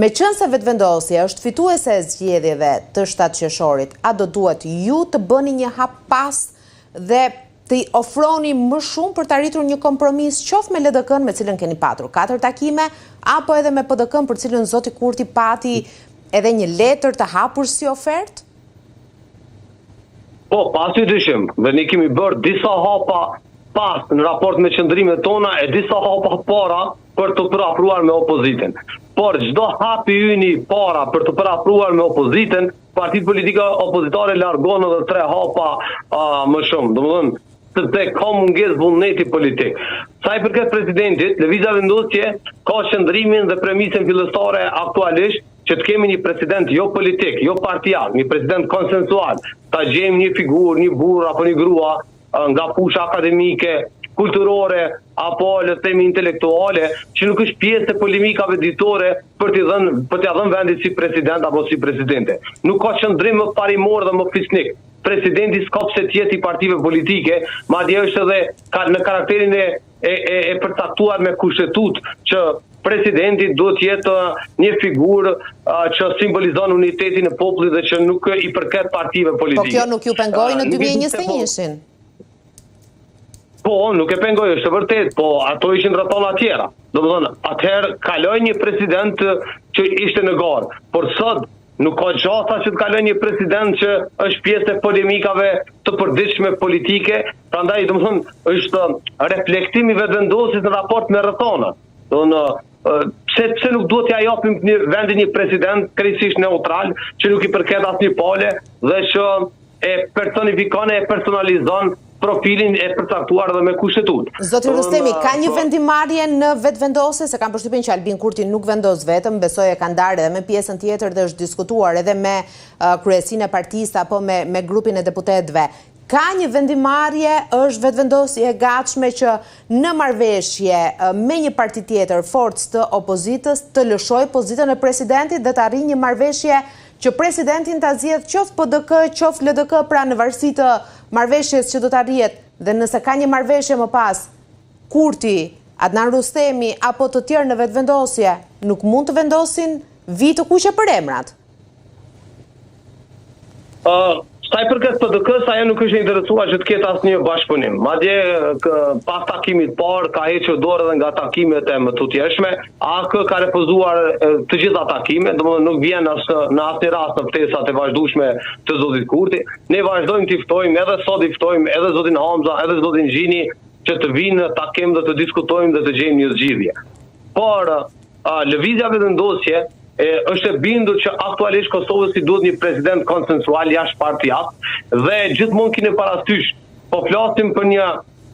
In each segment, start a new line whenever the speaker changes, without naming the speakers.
Me qënë se vetëvendosja është fituese e zgjedhjeve të 7 qershorit, a do duhet ju të bëni një hap pas dhe të ofroni më shumë për të arritur një kompromis qoftë me LDK-n me cilën keni patur 4 takime, apo edhe me PDK-n për cilën zoti Kurti pati edhe një letër të hapur si ofertë?
Po, pasi dyshim, dhe ne kemi bërë disa hapa pas në raport me qëndrimet tona e disa hapa para për të përapruar me opozitën. Por çdo hapi yni para për të përapruar me opozitën, partitë politike opozitare largon edhe 3 hapa më shumë. Domethënë, sepse ka mungesë vullneti politik. Sa i përket presidentit, Lëvizja Vendosje ka qëndrimin dhe premisën fillestare aktualisht që të kemi një president jo politik, jo partijak, një president konsensual, ta gjejmë një figurë, një burr apo një grua nga fusha akademike, kulturore apo le të themi intelektuale, që nuk është pjesë e polemikave ditore për t'ia dhënë vendit si president apo si presidente. Nuk ka qëndrim më parimor dhe më fisnik. Presidenti s'ka pse të jetë i partive politike, madje është edhe në karakterin e përcaktuar me kushtetut që presidenti duhet të jetë një figurë që simbolizon unitetin e popullit dhe që nuk i përket partive politike.
Po kjo nuk ju pengoi në 2021-shin?
Po, nuk e pengoj, është vërtet, po ato ishin rrethona tjera. Domethënë, atëherë kaloi një president që ishte në garë, por sot nuk ka gjasa që të kaloj një president që është pjesë e polemikave të përditshme politike, prandaj domethënë është reflektim i vetëvendosjes në raport me rrethona. Pse nuk duhet t'ia japim vendin një president krejtësisht neutral, që nuk i përket asnjë pale dhe që e personifikon e personalizon profilin e përcaktuar dhe me kushtetut.
Zoti Rustemi, ka një vendimarrje në vetëvendosje, se kam përshtypjen që Albin Kurti nuk vendos vetëm, besoj e ka ndarë edhe me pjesën tjetër dhe është diskutuar edhe me kryesinë e partisë apo me grupin e deputetëve. Ka një vendimarrje, është vetëvendosje e gatshme që në marrëveshje me një parti tjetër, forcë të opozitës, të lëshoj pozitën e presidentit dhe të arrijë një marrëveshje që presidentin ta zgjedh qoftë PDK, qoftë LDK, pra në varësi të marrëveshjes që do të arrihet, dhe nëse ka një marrëveshje më pas, Kurti, Adnan Rustemi apo të tjerë në vetëvendosje, nuk mund të vendosin vit të kuqe për emrat?
Sa i përket PDK-s, ajo nuk është interesuar që të ketë asnjë bashkëpunim. Madje pas takimit parë ka hequr dorë edhe nga takimet e mëtutjeshme, AK ka refuzuar të gjitha takimet, domethënë nuk vjen në asnjë rast në ftesat e vazhdueshme të zotit Kurti. Ne vazhdojmë të ftojmë, edhe sot i ftojmë edhe zotin Hamza, edhe zotin Gjini, që të vinë në takim dhe të diskutojmë dhe të gjejmë një zgjidhje. Por lëvizja vetëvendosje është e bindur që aktualisht Kosovës i duhet një president konsensual jashtëpartijak dhe gjithmonë keni parasysh, po flasim për një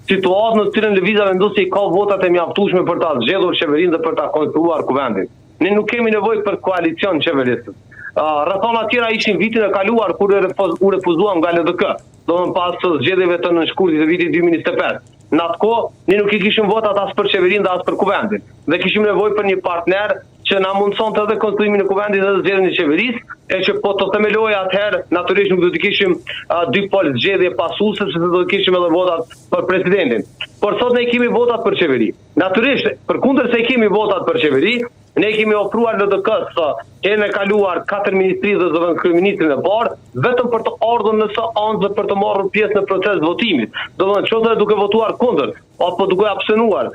situatë në cilën lëvizja vendosje ka votat e mjaftueshme për ta zgjedhur qeverinë dhe për ta konstruar kuvendin. Ne nuk kemi nevojë për koalicion qeverisë. Rrethona tjera ishin vitin e kaluar kur u refuzuam nga LDK, domethënë pas zgjedhjeve të nënshkurtit të vitit 2025. Në atë kohë, ne nuk i kishim votat as për qeverinë dhe as për kuvendin. Dhe kishim nevojë për një partner që na mundsonte edhe konstruimin e kuvendit dhe zgjedhjen e qeverisë, e që po të themeloj atëherë, natyrisht nuk do të kishim 2 pol zgjedhje pasuese, sepse do të kishim edhe votat për presidentin. Por sot ne kemi votat për qeveri. Natyrisht, përkundër se kemi votat për qeveri, ne kemi ofruar LDK-s herën e kaluar 4 ministri dhe zëvendës kryeministrin e parë, vetëm për të ardhur në seancë dhe për të marrë pjesë në proces votimit. Domethënë, çdo duke votuar kundër apo duke abstenuar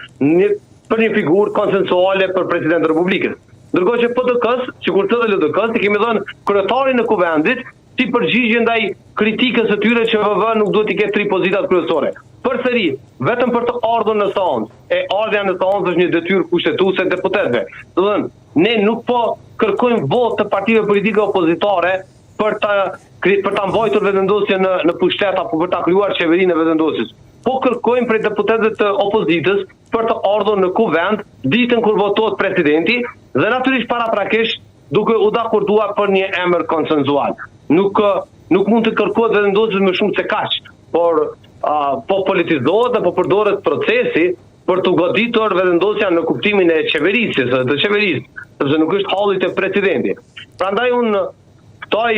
për një figurë konsensuale për presidentin e Republikës. Ndërkohë që PDK-s, sikurse edhe LDK-s, i kemi dhënë kryetarin e kuvendit si përgjigje ndaj kritikës së tyre që VV nuk duhet të ketë 3 pozitat kryesore. Përsëri, vetëm për të ardhur në seancë, e ardhja në seancë është një detyrë kushtetuese e deputetëve. Domethënë, ne nuk po kërkojmë votë të partive politike opozitare për ta mbajtur vetëvendosjen në pushtet apo për ta krijuar qeverinë e vetëvendosjes. Po kërkojmë prej deputetëve të opozitës për të ardhur në kuvend ditën kur votohet presidenti dhe natyrisht paraprakisht duke u dakorduar për një emër konsensual. Nuk mund të kërkohet vetëvendosjes më shumë se kaq, por po politizohet dhe po përdoret procesi për të goditur vetëvendosja në kuptimin e qeverisjes, sepse nuk është halli te presidenti. Prandaj unë ftoj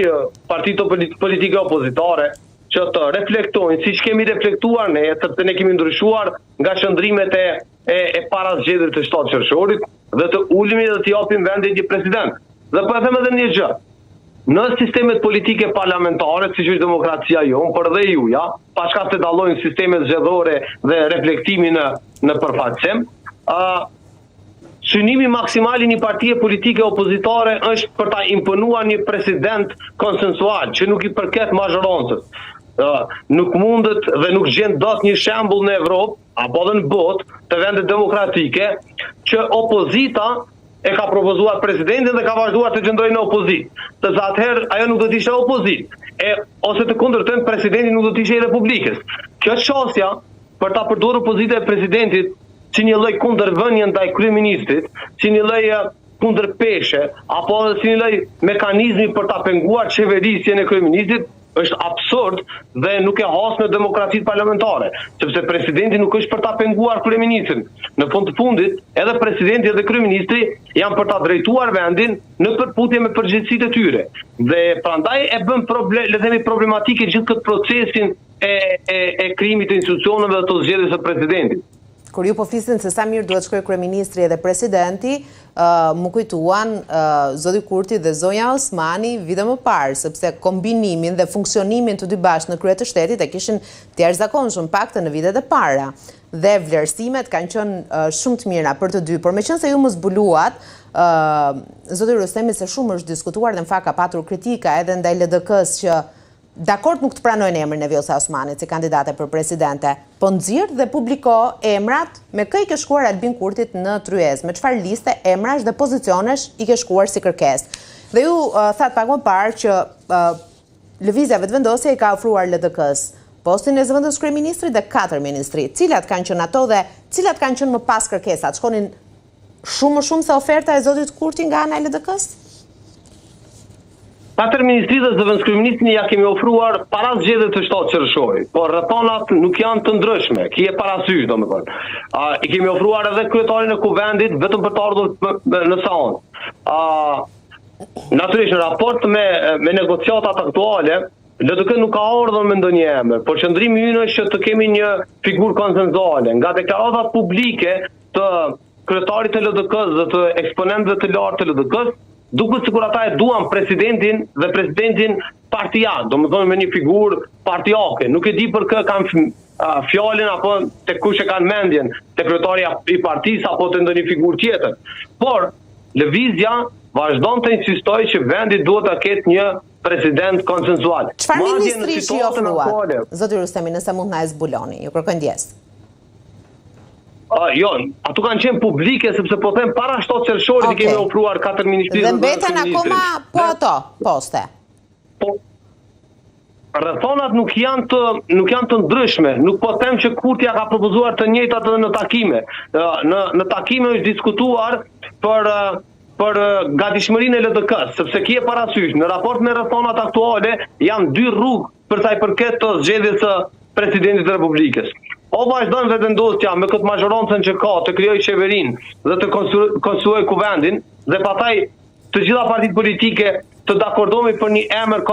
partitë politike opozitare që të reflektojnë, siç kemi reflektuar ne, sepse ne kemi ndryshuar nga qëndrimet e para zgjedhjeve të 7 qershorit, dhe të ulemi dhe të japim vendin një president. Dhe po e them edhe një gjë. Në sistemet politike parlamentare, siç është demokracia jonë, por dhe juja, pa shkak se dallojnë sistemet zgjedhore dhe reflektimi në përfaqësim, synimi maksimal i një partie politike opozitare është për ta imponuar një president konsensual, që nuk i përket mazhoroncës. Nuk mundet dhe nuk gjen dot një shembull në Evropë apo edhe në botë të vendet demokratike që opozita e ka propozuar presidentin dhe ka vazhduar të gjendrojë në opozitë. Të atëherë ajo nuk do të ishte opozitë, ose të kundërtën presidenti nuk do të ishte i Republikës. Kjo çështja për ta përdorur opozita e presidentit si një lloj kundërvënie ndaj kryeministit, si një lloj kundërpeshe, apo si një lloj mekanizmi për ta penguar qeverisjen e kryeministit, është absurd dhe nuk e has në demokracitë parlamentare, sepse presidenti nuk është për ta penguar kryeministin. Në fund të fundit, edhe presidenti edhe kryeministri janë për ta drejtuar vendin në përputhje me përgjegjësitë e tyre. Dhe prandaj e bën problematike gjithë këtë procesin e krijimit të institucioneve dhe të zgjedhjes së presidentit.
Kur ju po flisin se sa mirë duhet shkojë kryeministri edhe presidenti, më kujtuan zoti Kurti dhe zonja Osmani vite më parë, sepse kombinimin dhe funksionimin të dy bashkë në krye të shtetit e kishin të jashtëzakonshëm paktën në vitet e para. Dhe vlerësimet kanë qenë shumë të mira për të dy, por meqense ju më zbuluat, zoti Rustemi, se shumë është diskutuar dhe në fakt ka patur kritika edhe ndaj LDK-s që dakord nuk të pranojnë emrin e Vjosa Osmanit si kandidate për presidente, po nxirr dhe publiko emrat me kë i ke shkuar Albin Kurtit në tryezë, me çfarë liste emrash dhe pozicionesh i ke shkuar si kërkesë. Dhe ju thatë pak më parë që lëvizja vetëvendosje i ka ofruar LDK-s postin e zëvendës kryeministrit dhe 4 ministri. Cilat kanë qenë ato dhe cilat kanë qenë më pas kërkesat? Shkonin shumë se oferta e zotit Kurti nga ana e LDK-s?
4 ministri dhe zëvendës kryeministrin ja kemi ofruar para zgjedhjeve të 7 qershori, por rrethonat nuk janë të ndryshme. Ki e parasysh, domethënë. I kemi ofruar edhe kryetarin e kuvendit vetëm për të ardhur në salon. Natyrisht në raport me negociatat aktuale, LDK nuk ka ardhur me ndonjë emër, por qëndrimi ynë është që të kemi një figurë konsensuale. Nga deklaratat publike të kryetarit të LDK-s dhe të eksponentëve të lartë të LDK-s, duket sikur ata e duan presidentin dhe presidentin partijak, domethënë me një figurë partijake. Nuk e di për kë kanë fjalën apo te kush e kanë mendjen, te kryetari i partisë apo te ndonjë figurë tjetër. Por lëvizja vazhdon të insistojë që vendi duhet ta ketë një president konsensual.
Çfarë ministri i ofruat? Zoti Rustemi, nëse mund na e zbuloni, ju kërkoj ndjesë.
Jo, ato kanë qenë publike, sepse po them para 7 qershorit i kemi ofruar 4 ministri.
Dhe mbeten akoma po ato poste.
Po rrethonat nuk janë të ndryshme. Nuk po them që Kurti ka propozuar të njëjtat edhe në takime. Në takime është diskutuar për gatishmërinë e LDK-s, sepse ki e parasysh, në raport me rrethonat aktuale janë 2 rrugë për sa i përket të zgjedhjes së presidentit të Republikës. O vazhdojnë vetëvendosja me këtë mazhoroncën që ka të krijojë qeverinë dhe të konstruojë kuvendin, dhe pastaj të gjitha partitë politike të dakordohemi për një emër